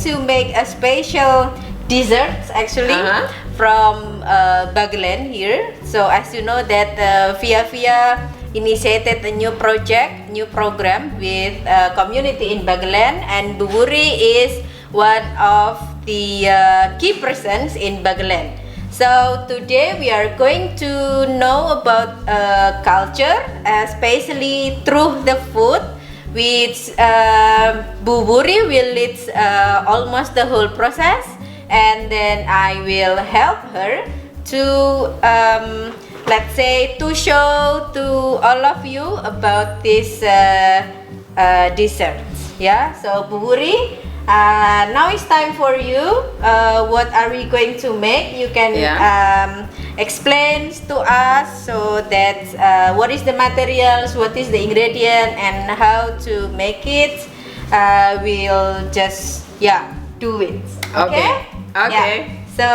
to make a special dessert actually from Bagelen here. So as you know that ViaVia initiated a new project, new program with community in Bagelen, and Bu Wuri is one of the key persons in Bagelen. So today we are going to know about culture, especially through the food, which Bu Wuri will lead almost the whole process, and then I will help her to let's say to show to all of you about this desserts. Yeah, so Bu Wuri, now it's time for you. What are we going to make? You can explain to us so that what is the materials, what is the ingredient, and how to make it. We'll just do it. Okay. Okay. Yeah. So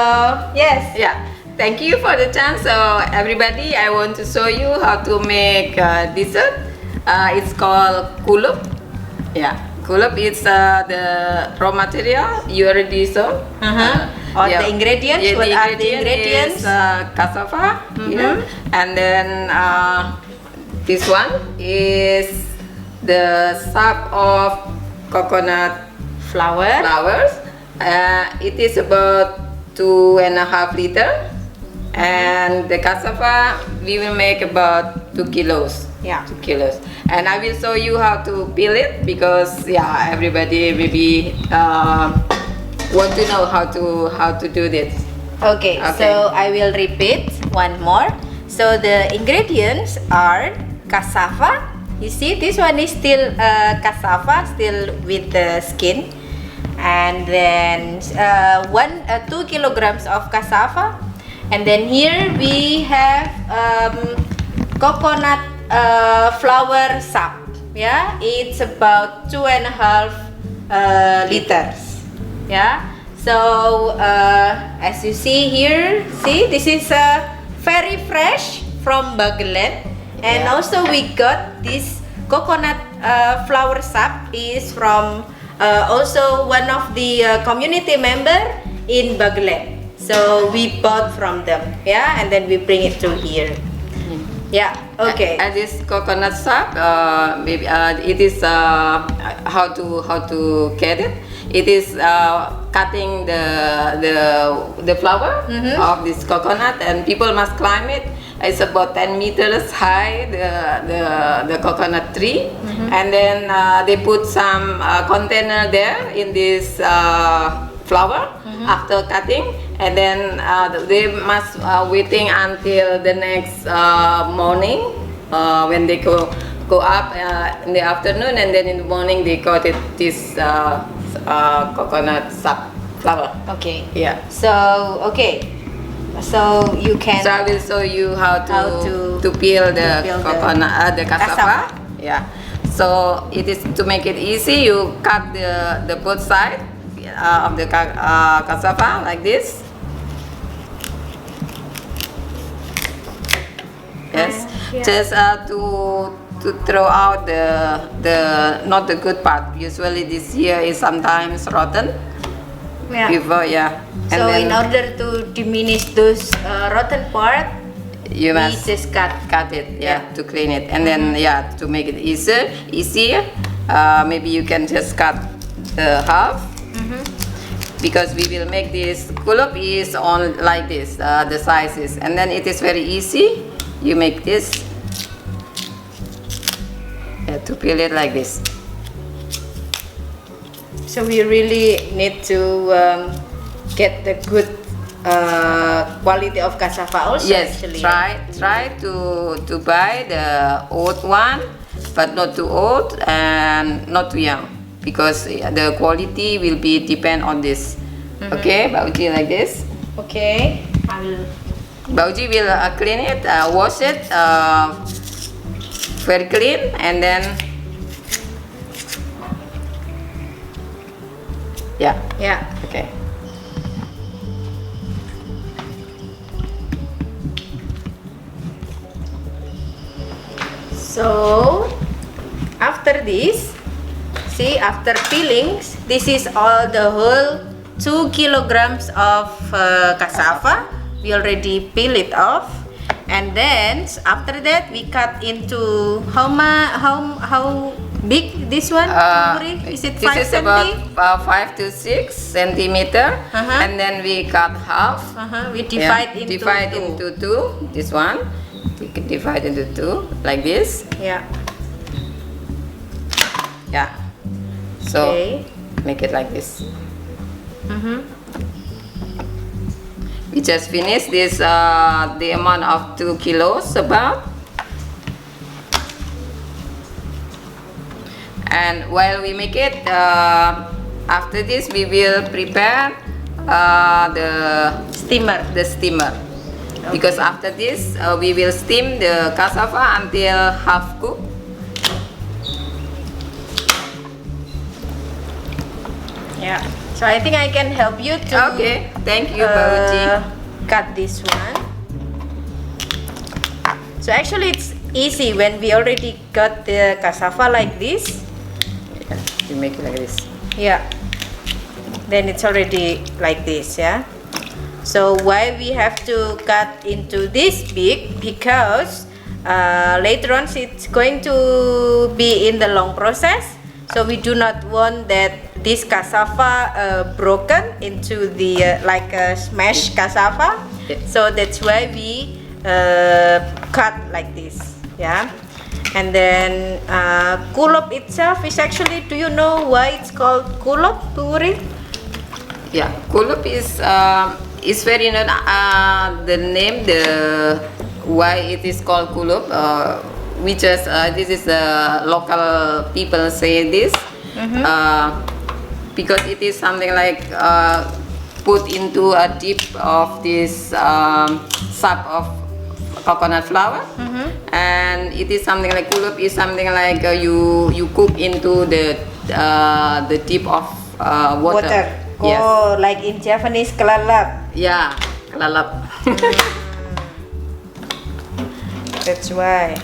yes. Yeah. Thank you for the chance. So everybody, I want to show you how to make dessert. It's called Kulup. Yeah. Kulup is the raw material you already saw. The ingredients. Yeah, what are the ingredients? Cassava. Yeah. And then this one is the sap of coconut flowers. It is about 2.5 liters. And the cassava we will make about 2 kilos. Yeah. 2 kilos. And I will show you how to peel it because everybody maybe want to know how to do this. Okay. So I will repeat one more. So the ingredients are cassava. You see, this one is still cassava, still with the skin. And then 2 kilograms of cassava. And then here we have coconut flower sap. Yeah, it's about 2.5 liters. Yeah. So as you see here, this is very fresh from Bagelen, and also we got this coconut flower sap is from also one of the community member in Bagelen. So we bought from them, and then we bring it to here. Yeah. Okay. And this coconut sap, maybe it is how to get it. It is cutting the flower of this coconut, and people must climb it. It's about 10 meters high, the coconut tree, and then they put some container there in this flower after cutting, and then they must waiting until the next morning when they go up in the afternoon, and then in the morning they got this coconut sap flower. Okay. Yeah. So so you can. So I will show you how to peel the coconut, the cassava. Yeah. So it is to make it easy. You cut the both side of the cassava like this. Yes. Just to throw out the not the good part. Usually this here is sometimes rotten. Yeah. Before, and so then in order to diminish those rotten part, you we must just cut it, to clean it, and then to make it easier, maybe you can just cut the half, because we will make this kulup is on like this, the sizes, and then it is very easy. You make this, to peel it like this. So we really need to get the good quality of cassava also. Yes, actually. try to buy the old one, but not too old and not too young, because the quality will be depend on this. Okay, Bauji like this. Okay, I will. Bauji will clean it, wash it very clean, and then okay. So after this, see, after peelings, this is all the whole 2 kilograms of cassava. We already peel it off, and then after that we cut into how big this one? Bu Wuri? Is it 5 This is about 5 to 6 centimeter, and then we cut half. We divide into two. This one, we can divide into two like this. Yeah. Yeah. So Okay. make it like this. We just finished this the amount of 2 kilos about. And while we make it, after this we will prepare the Steamer. steamer. Because after this we will steam the cassava until half cooked. Yeah. So I think I can help you to Okay, thank you, Bu Wuri. cut this one. So actually it's easy when we already cut the cassava like this. Yeah, you make it like this. Yeah. Then it's already like this, yeah. So why we have to cut into this big? Because later on it's going to be in the long process. So we do not want that this cassava broken into the like a smashed cassava. Yeah. So that's why we cut like this, yeah. And then kulup itself is actually, do you know why it's called kulup, Bu Wuri? Yeah, Kulup is very known. The name, why it is called Kulup. We just this is the local people say this because it is something like put into a dip of this sap of coconut flour, and it is something like Kulup is something like you cook into the dip of water. Yes. Oh, like in Japanese, kelalap. Yeah, lalap. That's why.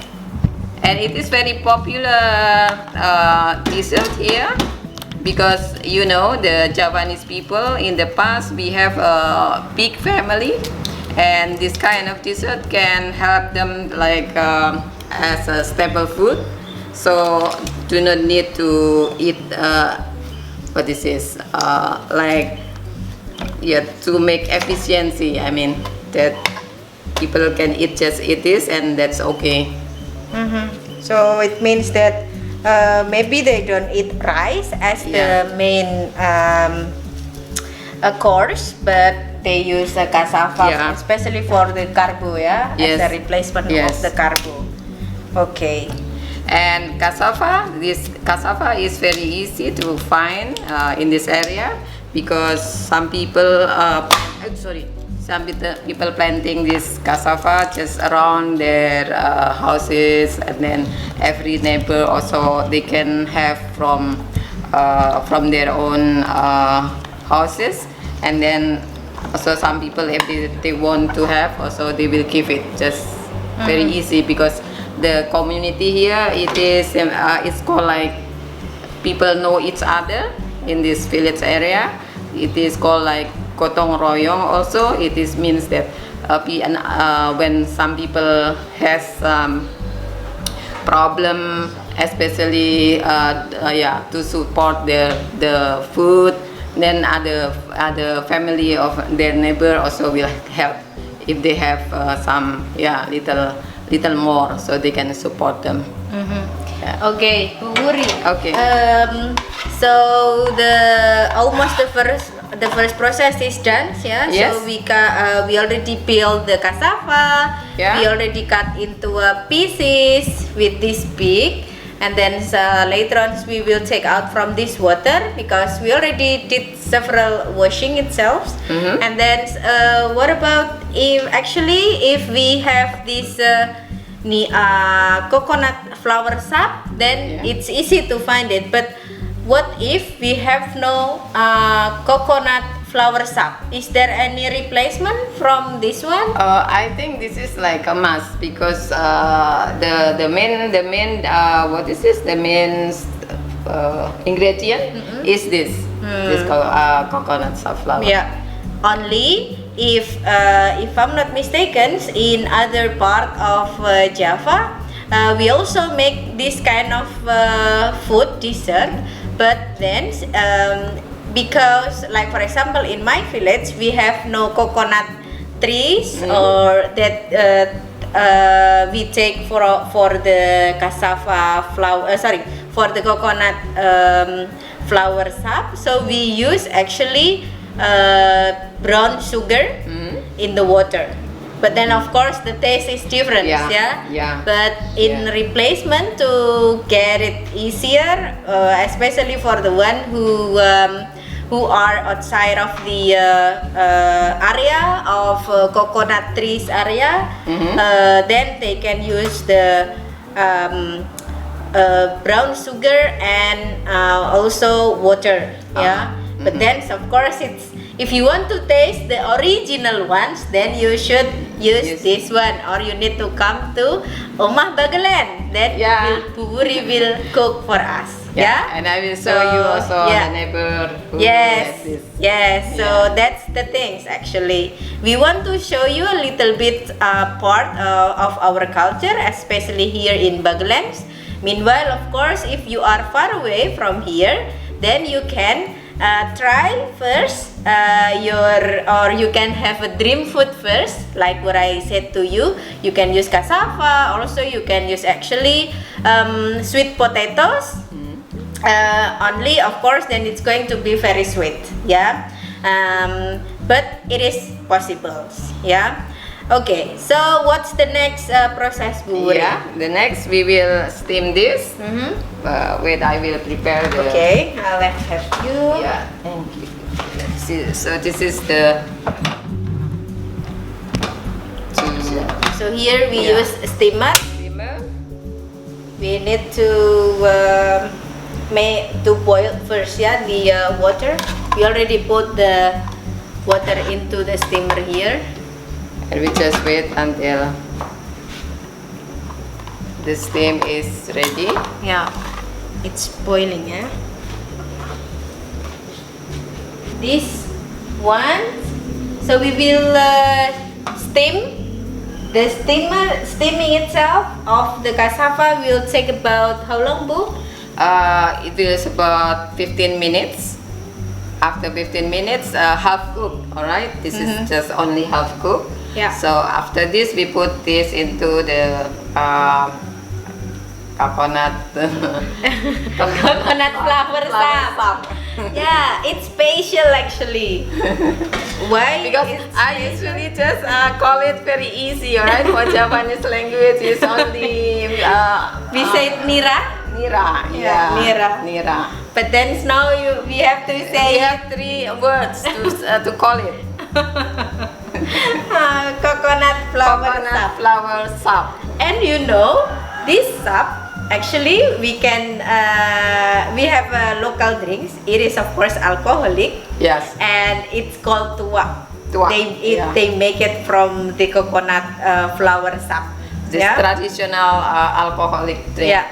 And it is very popular dessert here because you know the Japanese people in the past we have a big family, and this kind of dessert can help them like as a staple food. So do not need to eat what this is like to make efficiency. I mean that people can just eat this and that's okay. So it means that maybe they don't eat rice as the main course, but they use the cassava, especially for the carbo, as a replacement of the carbo. Okay. And cassava, this cassava is very easy to find in this area because some people some people planting this cassava just around their houses, and then every neighbor also they can have from their own houses, and then also some people if they want to have also they will give it just very easy because the community here it is it's called like people know each other in this village area. It is called like gotong royong also. It is means that when some people has problem, especially to support the food, then other family of their neighbor also will help if they have some little more, so they can support them. Okay, Bu Wuri. Okay. So almost the first process is done, yeah. Yes. So we already peeled the cassava. Yeah. We already cut into pieces with this big, and then later on we will take out from this water because we already did several washing itself. And then what about if we have this coconut flour sap, then it's easy to find it. But what if we have no coconut flour sap? Is there any replacement from this one? I think this is like a must because the main what is this? The main ingredient is this coconut safflower. Yeah, only if I'm not mistaken, in other part of Java, we also make this kind of food dessert, but then because, like for example, in my village we have no coconut trees or that we take for the cassava flour. For the coconut flour sap. So we use actually brown sugar in the water. But then of course the taste is different, yeah. But in replacement to get it easier, especially for the one who are outside of the area of coconut trees area, then they can use the brown sugar and also water, yeah. But then of course if you want to taste the original ones, then you should use this one, or you need to come to Omah Bagelen. Then Bu Wuri will cook for us. Yeah, and I will show you also the neighbor who yes, this. yes. So that's the things actually. We want to show you a little bit part of our culture, especially here in Bagelen. Meanwhile, of course, if you are far away from here, then you can try first you can have a dream food first, like what I said to you. You can use cassava. Also, you can use actually sweet potatoes. Only, of course, then it's going to be very sweet, yeah. But it is possible, yeah. Okay, so what's the next process, Bu Wuri? Yeah, the next we will steam this. Wait, I will prepare the. Okay, I'll have you. Yeah, thank you. So this is the. So here we use steamer. We need to boil first, yeah, the water. We already put the water into the steamer here. And we just wait until the steam is ready. Yeah, it's boiling, yeah. This one, so we will steam. The steaming itself of the cassava will take about how long, Bu? It is about 15 minutes. After 15 minutes, half cooked. All right, this is just only half cooked. Yeah. So after this, we put this into the coconut Coconut flour sap. Yeah, it's special actually. Why? Because I usually just call it very easy, alright? For Japanese language, it's only we say nira. nira. Yeah, nira. But then now we have to say We have 3 words to call it. coconut flour sap. And you know, this sap actually we can we have local drinks. It is of course alcoholic. Yes. And it's called tuak. Tuak, They make it from the coconut flour sap. This traditional alcoholic drink. Yeah.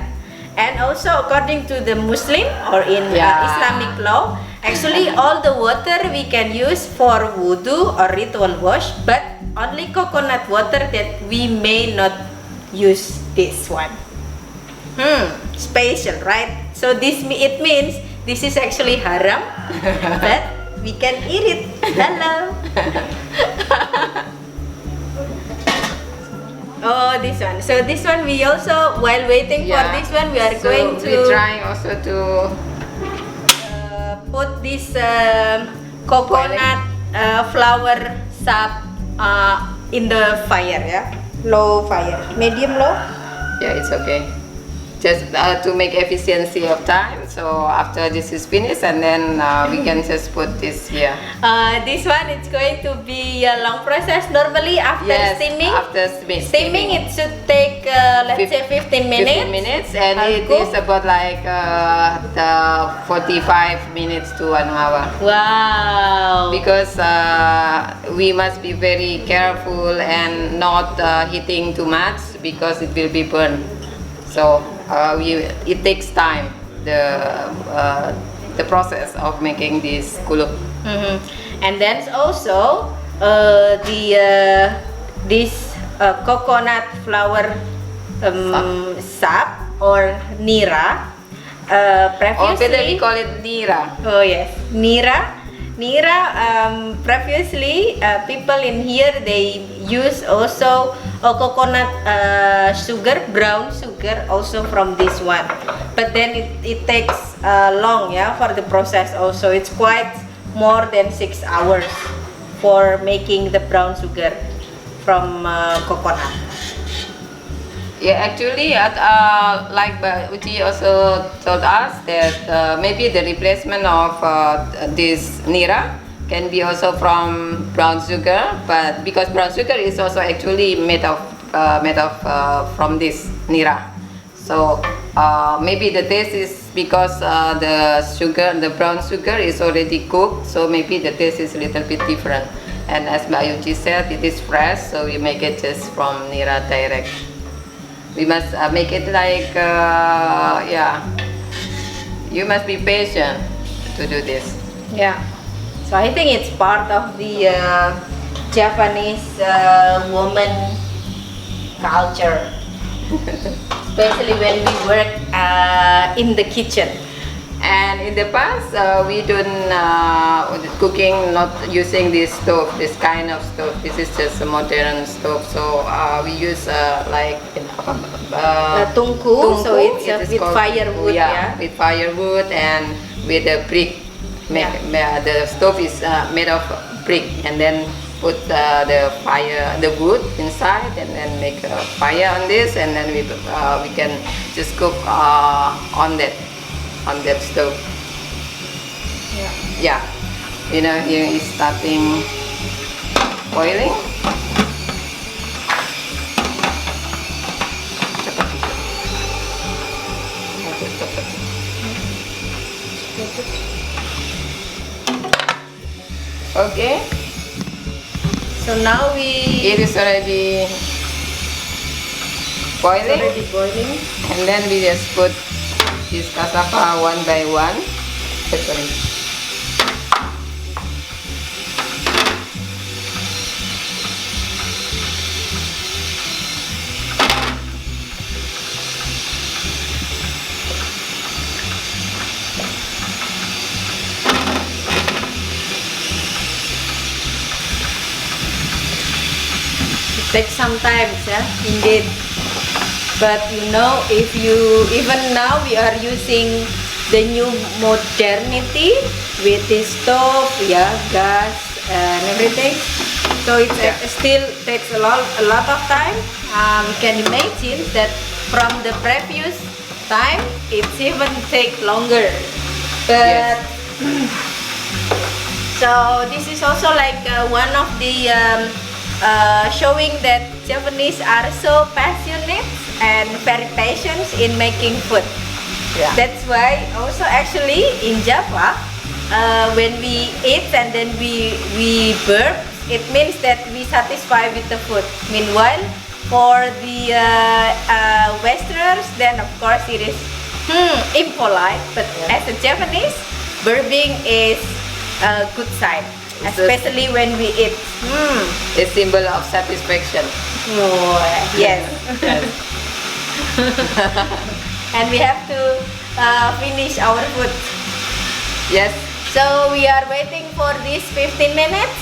And also according to the Muslim or in Islamic law, actually all the water we can use for wudu or ritual wash, but only coconut water that we may not use this one. Special, right? So it means this is actually haram, but we can eat it. Hello. Oh, this one. So this one we also, while waiting for this one, we are going to. We're trying also to put this coconut flour sap in the fire, yeah, low fire, medium low. Yeah, it's okay. Just to make efficiency of time. So after this is finished, and then we can just put this here. This one it's going to be a long process. Normally after steaming. After steaming, it should take let's say 15 minutes. 15 minutes, and it is about like 45 minutes to 1 hour. Wow. Because we must be very careful and not heating too much, because it will be burned. So it takes time. the process of making this kulup. And then also this coconut flour sap or nira. Previously, we call it nira. Oh yes, nira. Previously, people in here they use also coconut sugar, brown sugar, also from this one. But then it takes long, yeah, for the process. Also, it's quite more than 6 hours for making the brown sugar from coconut. Yeah, actually, like Uchi also told us that maybe the replacement of this nira can be also from brown sugar, but because brown sugar is also actually made of from this nira, so maybe the taste is because the brown sugar is already cooked, so maybe the taste is a little bit different. And as Mbak Yuji said, it is fresh, so we make it just from nira direct. We must make it like, yeah, you must be patient to do this. Yeah, so I think it's part of the Japanese woman culture, especially when we work in the kitchen. And in the past, we don't cooking not using this stove, this kind of stove. This is just a modern stove. So we use like tungku, so it's with called, firewood. Yeah, with firewood and with a brick. The stove is made of brick, and then put the wood inside, and then make a fire on this, and then we can just cook on that stove. Yeah. You know, here is starting boiling. Okay. So now it is already boiling. And then we just put this cassava one by one. Sorry. It takes some time, yeah, indeed. But you know, if you even now we are using the new modernity with the stove, yeah, gas and everything. So it still takes a lot of time. We can imagine that from the previous time, it's even take longer. But so this is also like one of the showing that Japanese are so passionate and very patient in making food. Yeah. That's why also actually in Java, when we eat and then we burp, it means that we satisfy with the food. Meanwhile, for the Westerners, then of course it is impolite. But as a Japanese, burping is a good sign, especially when we eat. A symbol of satisfaction. Oh, yes. And we have to finish our food. Yes. So we are waiting for this 15 minutes.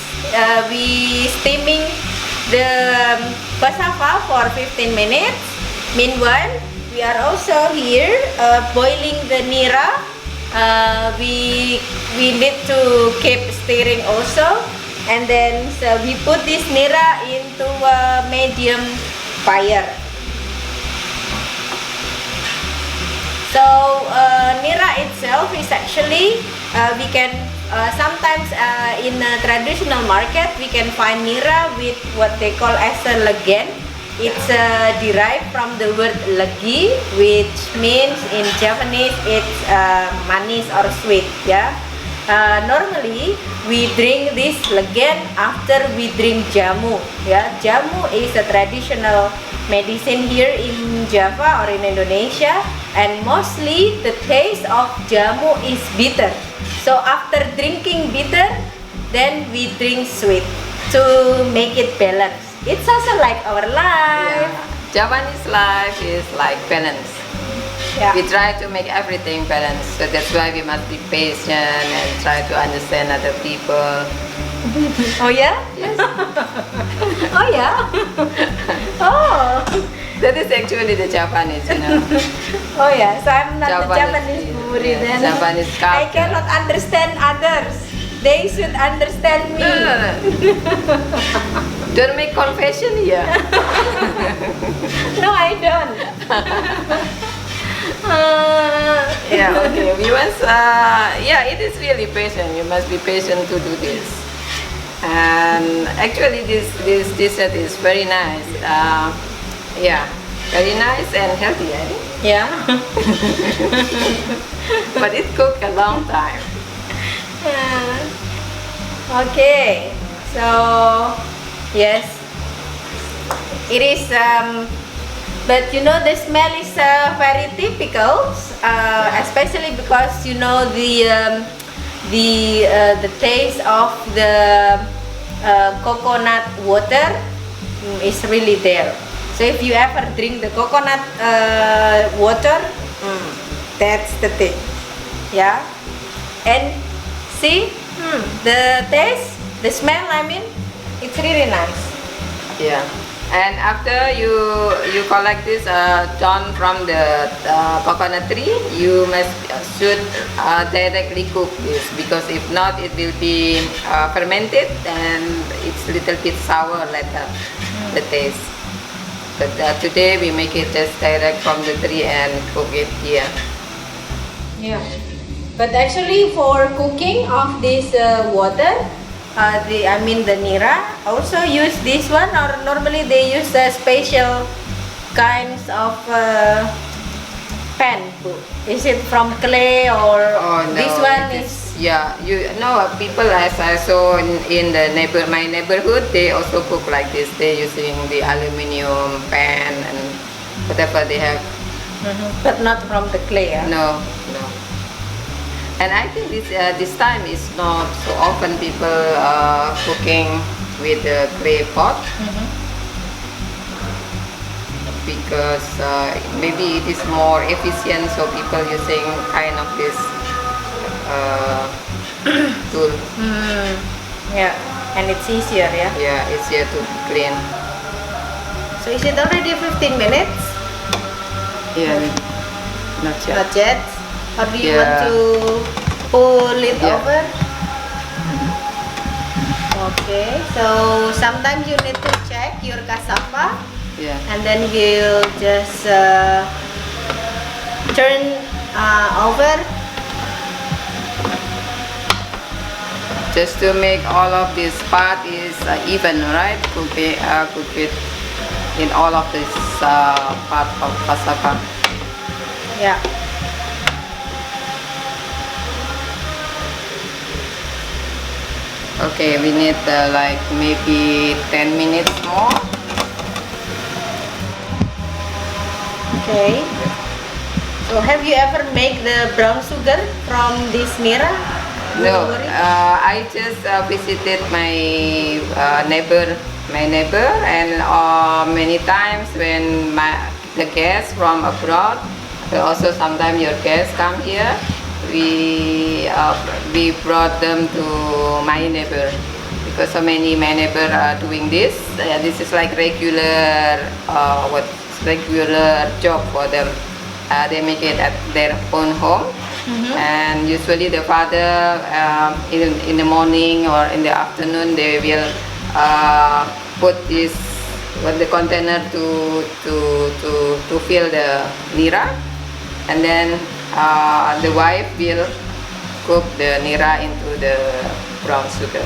We steaming the cassava for 15 minutes. Meanwhile, we are also here boiling the nira. We need to keep stirring also. And then so we put this nira into a medium fire. So nira itself is actually we can sometimes in a traditional market we can find nira with what they call as a legen. It's derived from the word legi, which means in Japanese it's manis or sweet. Yeah. Normally we drink this legen after we drink jamu. Yeah, jamu is a traditional medicine here in Java or in Indonesia, and mostly the taste of jamu is bitter. So after drinking bitter, then we drink sweet to make it balanced. It's also like our life. Yeah. Japanese life is like balance. Yeah. We try to make everything balanced, so that's why we must be patient and try to understand other people. Oh yeah? Yes. Oh yeah? Oh. That is actually the Japanese, you know. Oh yeah, so I'm not the Japanese, Japanese Bu Wuri yeah, then. Japanese I culture. cannot understand others. They should understand me. Don't make confession here. No, I don't. Yeah, okay. We must, yeah, it is really patient. You must be patient to do this. And actually, this dessert is very nice. Yeah, very nice and healthy, I think. Yeah. But it took a long time. Okay, so yes, it is. But you know the smell is very typical, especially because you know the taste of the coconut water is really there. So if you ever drink the coconut water, that's the thing. Yeah, and see the taste, the smell. I mean, it's really nice. Yeah. And after you collect this dawn from the coconut tree, you should directly cook this, because if not, it will be fermented and it's a little bit sour later, the taste. But today we make it just direct from the tree and cook it here. Yeah, but actually for cooking of this water, the nira also use this one, or normally they use special kinds of pan. Is it from clay or Oh no, this one it is? Yeah, you know, people as I saw in the my neighborhood, they also cook like this. They using the aluminium pan and whatever they have. But not from the clay. Huh? No, no. And I think this time is not so often people cooking with the clay pot, because maybe it is more efficient, so people using kind of this tool. Yeah, and it's easier. Yeah. Yeah, easier to clean. So is it already 15 minutes? Yeah, not yet. Not yet. Or do you Yeah. want to pull it Yeah. over? Okay, so sometimes you need to check your cassava, Yeah. and then you just turn over. Just to make all of this part is even, right? Cook it in all of this part of cassava. Yeah. Okay, we need like maybe 10 minutes more. Okay. So have you ever made the brown sugar from this nira? No, Bu Wuri? I just visited my neighbor, and many times when the guests from abroad, also sometimes your guests come here, we brought them to my neighbor, because so many my neighbor are doing this. This is like regular regular job for them. They make it at their own home. And usually the father in the morning or in the afternoon, they will put this the container to fill the nira, and then the wife will cook the nira into the brown sugar.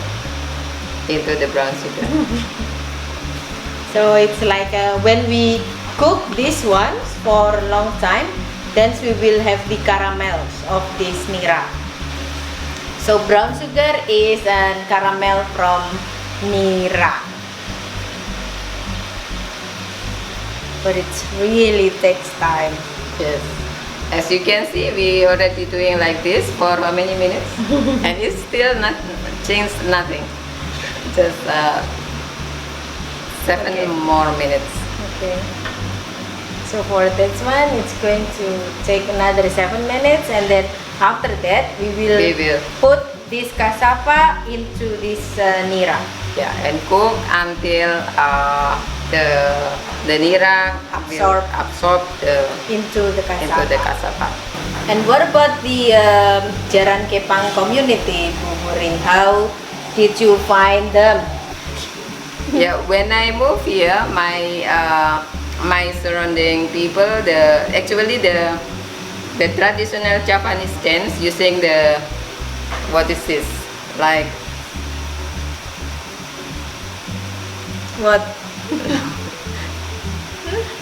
So it's like when we cook these ones for a long time, then we will have the caramels of this nira. So brown sugar is a caramel from nira. But it really takes time. Yes. As you can see, we already doing like this for how many minutes, and it's still not changed nothing. Just 7 more minutes. Okay. So for this one, it's going to take another 7 minutes, and then after that, we will put this cassava into this nira. Yeah, and cook until the nira absorb into the cassava. And what about the Jaran Kepang community, Bu Wuri? How did you find them? Yeah, when I moved here, my surrounding people, actually the traditional Japanese dance using the, what is this, like What?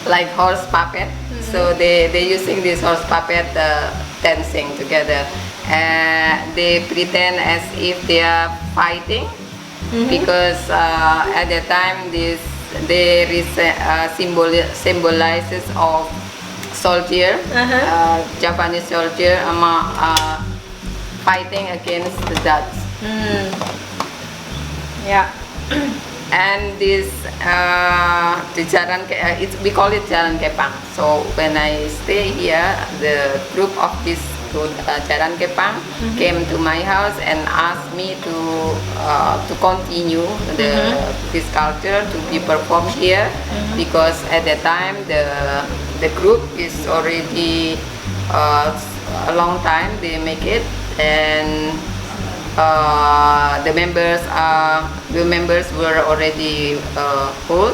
like horse puppet. So they using this horse puppet dancing together. They pretend as if they are fighting, because at the time there is symbolizes of soldier, Japanese soldier fighting against the Dutch. Yeah. And this we call it Jaran Kepang. So when I stay here, the group of this Jaran Kepang came to my house and asked me to continue this culture to be performed here, because at the time the group is already a long time they make it, and the members were already old.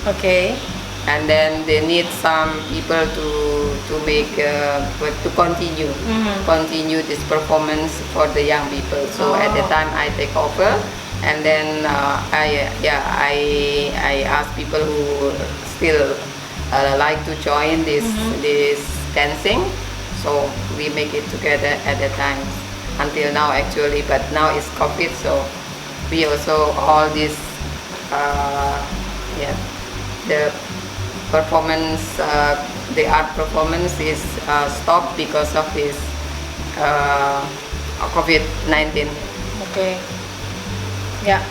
Okay. And then they need some people to make to continue this performance for the young people. So at the time I take over, and then I ask people who still like to join this dancing. So we make it together at the time until now actually, but now it's COVID, so we also all this the performance, the art performance is stopped because of this COVID-19. Okay. Yeah.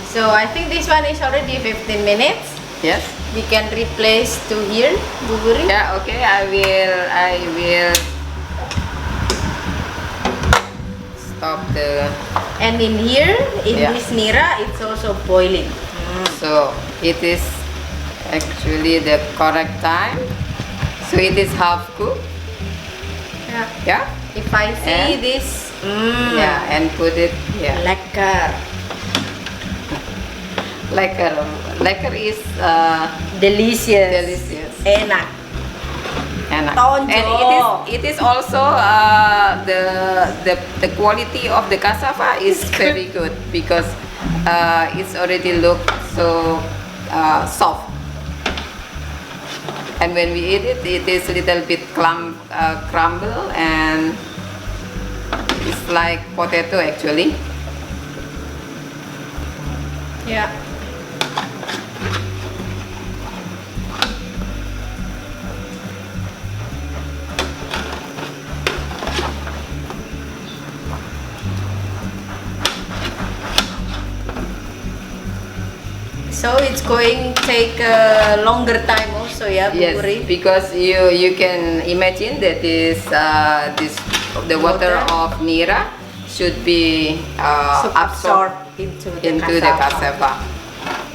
So I think this one is already 15 minutes. Yes. We can replace to here, Bu Wuri. Yeah. Okay. I will stop the. And in here, this nira, it's also boiling. So it is actually the correct time. So it is half cooked. Yeah. Yeah. If I see this, yeah, and put it. Yeah. lekker. Lekker is Delicious. delicious. Enak. And Tonjo. it is also the quality of the cassava is very good, because it's already look so soft, and when we eat it, it is a little bit crumble, and it's like potato actually. Yeah. So it's going to take a longer time also, yeah, Bu Yes, Wuri? because you can imagine that the water of nira should be absorbed into into the cassava.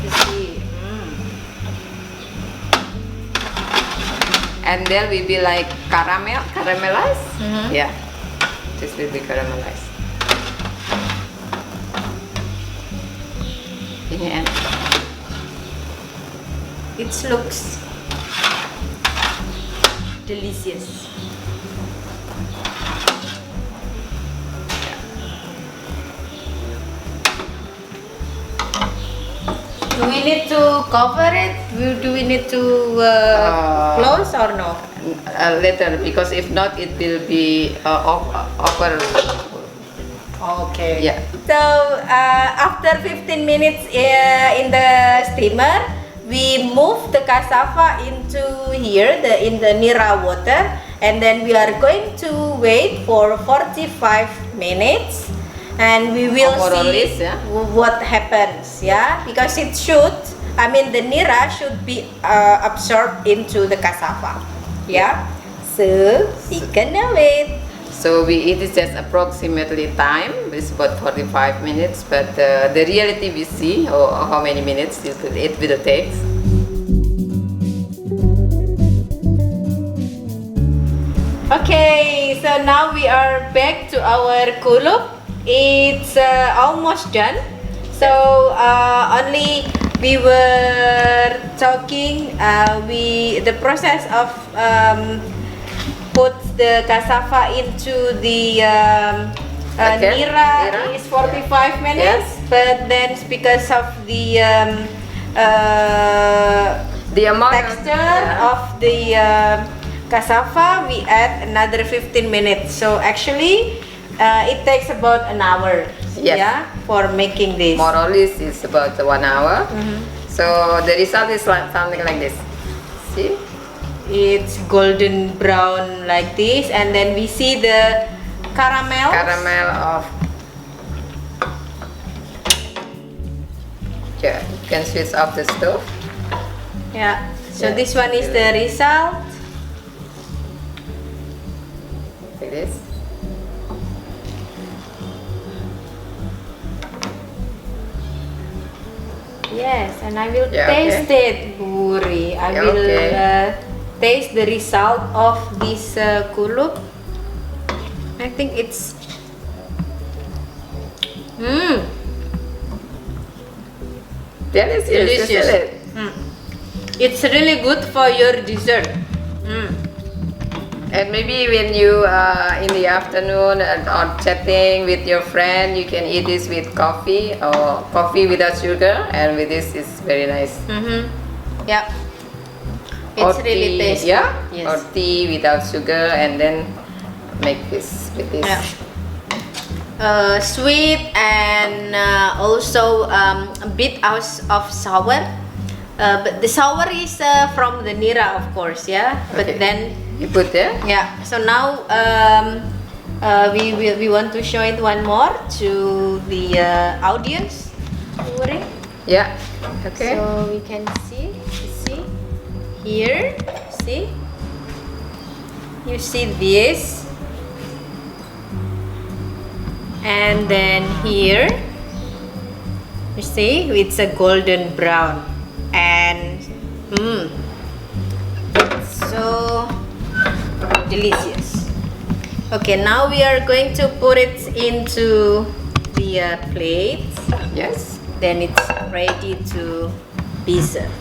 You see. And there will be like caramelized. Yeah, this will be caramelized. Ini enak. It looks delicious. Do we need to cover it? Do we need to close or no? Later, because if not, it will be over. Okay. Yeah. So after 15 minutes in the steamer, we move the cassava into here, in the nira water, and then we are going to wait for 45 minutes, and we will More or see less, yeah. what happens, yeah, because it should, I mean, the nira should be absorbed into the cassava, yeah. So we gonna wait. So it is just approximately time. It's about 45 minutes, but the reality we see, or how many minutes it will take. Okay, so now we are back to our kulup. It's almost done. So only we were talking. The process of put the cassava into the nira is 45 minutes, Yes. but then because of the amount texture of the cassava, we add another 15 minutes. So actually, it takes about an hour. Yes. Yeah, for making this. more or less it's about 1 hour. So the result is like something like this. See? It's golden brown like this, and then we see the caramel. Caramel of. Yeah, you can switch off the stove. Yeah. So Yeah. this one is the result. Like this. Yes, and I will Yeah, taste it, Bu Wuri. I Yeah, will okay. taste the result of this kulup. I think it's Delicious. delicious. Isn't it? It's really good for your dessert. And maybe when you in the afternoon or chatting with your friend, you can eat this with coffee or coffee without sugar, and with this it's very nice. Yeah. Or It's really tea, tasty. yeah, Yes. or tea without sugar, and then make this with this. Yeah. Sweet and also a bit of sour. But the sour is from the nira, of course, yeah. But Okay. then, You put there. yeah. So now we want to show it one more to the audience. Wuri. Yeah. Okay. So we can see here. See, you see this. And then here, you see, it's a golden brown, and so delicious. Okay, now we are going to put it into the plate. Yes. Then it's ready to be served.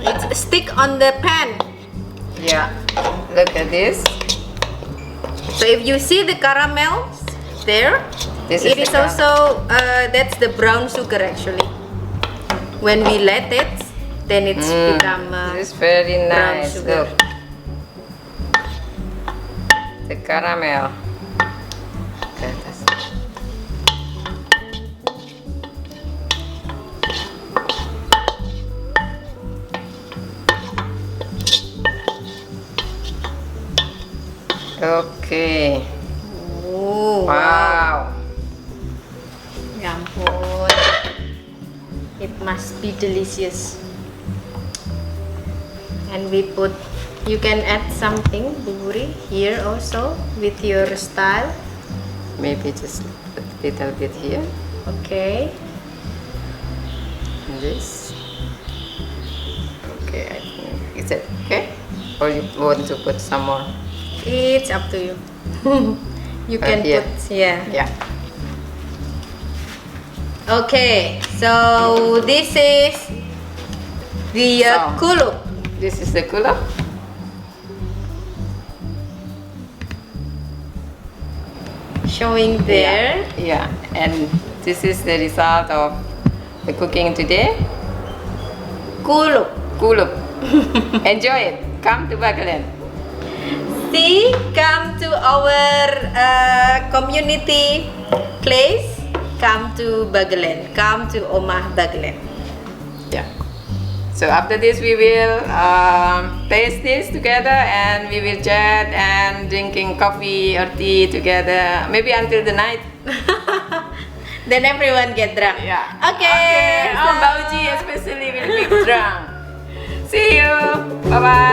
It's stick on the pan. Yeah. Look at this. So if you see the caramel there, This it is is the also that's the brown sugar actually. When we let it, then it's become This is very brown nice. sugar. Look. The caramel. Okay, that's- Okay. Oh, Wow. Ya ampun. It must be delicious. And we put, you can add something, Bu Wuri, here also with your style. Maybe just a little bit here. Okay. And this. Okay, I think. Is it okay? Or you want to put some more? It's up to you. You can here. put, yeah. Yeah. Okay, so this is the So. kulup. This is the kulup. Showing there. Yeah. And this is the result of the cooking today. Kulup. Kulup. Enjoy it. Come to Bagelen. See, come to our community place. Come to Bagelen. Come to Omah Bagelen. Yeah. So after this, we will taste this together, and we will chat and drinking coffee or tea together, maybe until the night. Then everyone get drunk. Yeah. Okay. Oh, Mbak Uji especially will be drunk. See you. Bye bye.